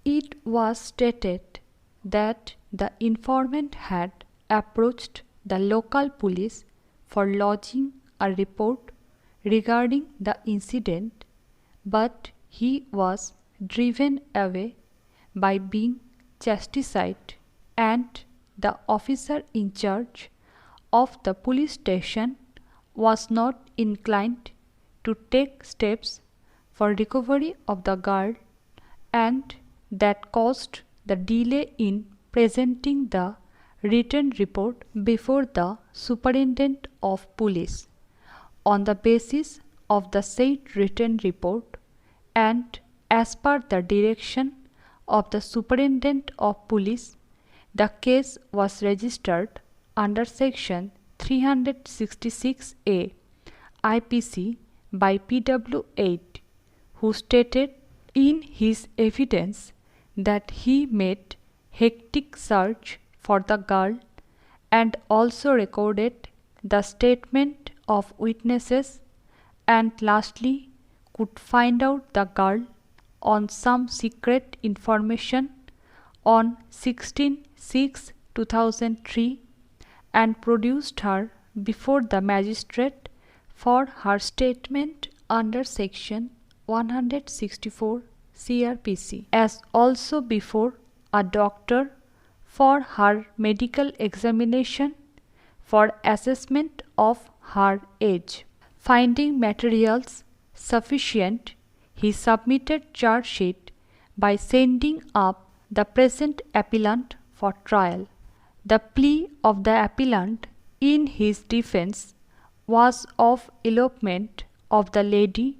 It was stated that the informant had approached the local police for lodging a report regarding the incident, but he was driven away by being chastised, and the officer in charge of the police station was not inclined to take steps for recovery of the girl, and that caused the delay in presenting the written report before the Superintendent of Police. On the basis of the said written report, and as per the direction of the Superintendent of Police, the case was registered under Section 366A IPC by PW8, who stated in his evidence that he made hectic search for the girl and also recorded the statement of witnesses, and lastly could find out the girl on some secret information on 16/6/2003 and produced her before the magistrate for her statement under Section 164 CRPC, as also before a doctor for her medical examination for assessment of her age. Finding materials sufficient, he submitted charge sheet by sending up the present appellant for trial. The plea of the appellant in his defense was of elopement of the lady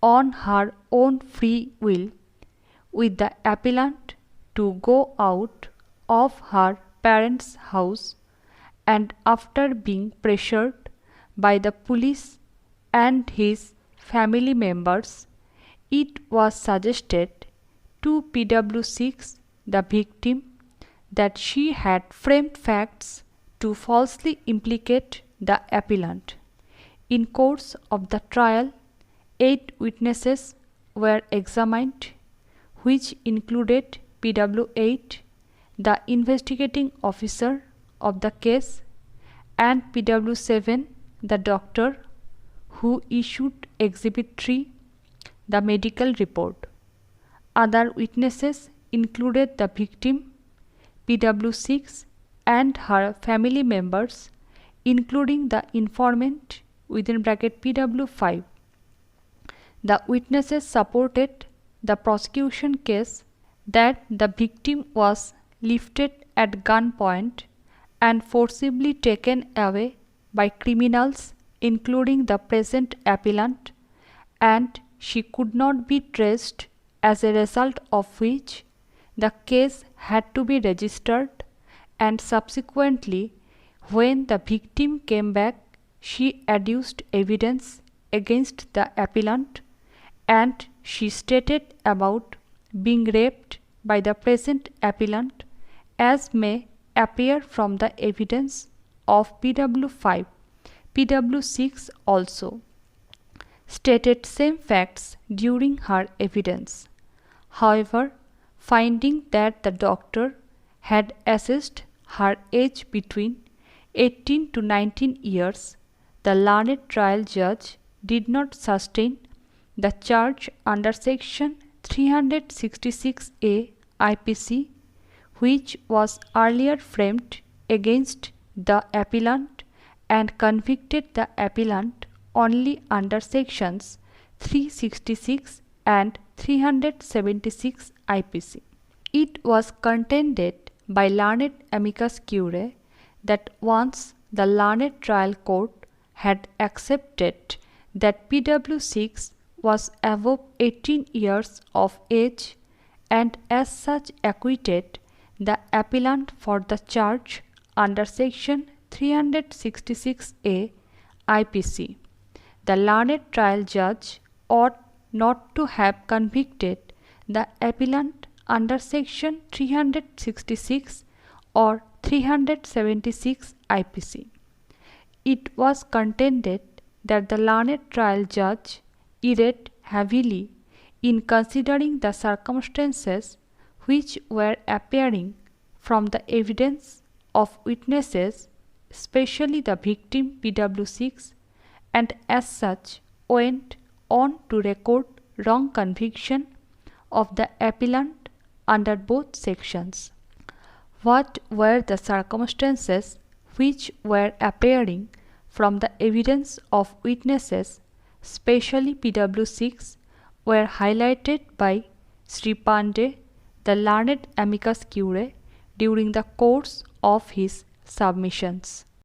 on her own free will, with the appellant to go out of her parents' house, and after being pressured by the police and his family members, it was suggested to PW6, the victim, that she had framed facts to falsely implicate the appellant. In course of the trial, 8 witnesses were examined, which included PW8, the investigating officer of the case, and PW7, the doctor who issued Exhibit 3, the medical report. Other witnesses included the victim, PW6, and her family members, including the informant (PW5). The witnesses supported the prosecution case that the victim was lifted at gunpoint and forcibly taken away by criminals, including the present appellant, and she could not be traced, as a result of which the case had to be registered, and subsequently, when the victim came back, she adduced evidence against the appellant, and she stated about being raped by the present appellant, as may appear from the evidence of PW5. PW6 also stated same facts during her evidence. However, finding that the doctor had assessed her age between 18 to 19 years, the learned trial judge did not sustain the charge under Section 366A IPC, which was earlier framed against the appellant, and convicted the appellant only under Sections 366 and 376 IPC. It was contended by learned amicus curiae that once the learned trial court had accepted that PW6 was above 18 years of age, and as such acquitted the appellant for the charge under Section 366A IPC, the learned trial judge ought not to have convicted the appellant under Section 366 or 376 IPC. It was contended that the learned trial judge erred heavily in considering the circumstances which were appearing from the evidence of witnesses, especially the victim PW6, and as such went on to record wrong conviction of the appellant under both sections. What were the circumstances which were appearing from the evidence of witnesses, especially PW6, were highlighted by Sri Pandey, the learned amicus curiae, during the course of his submissions.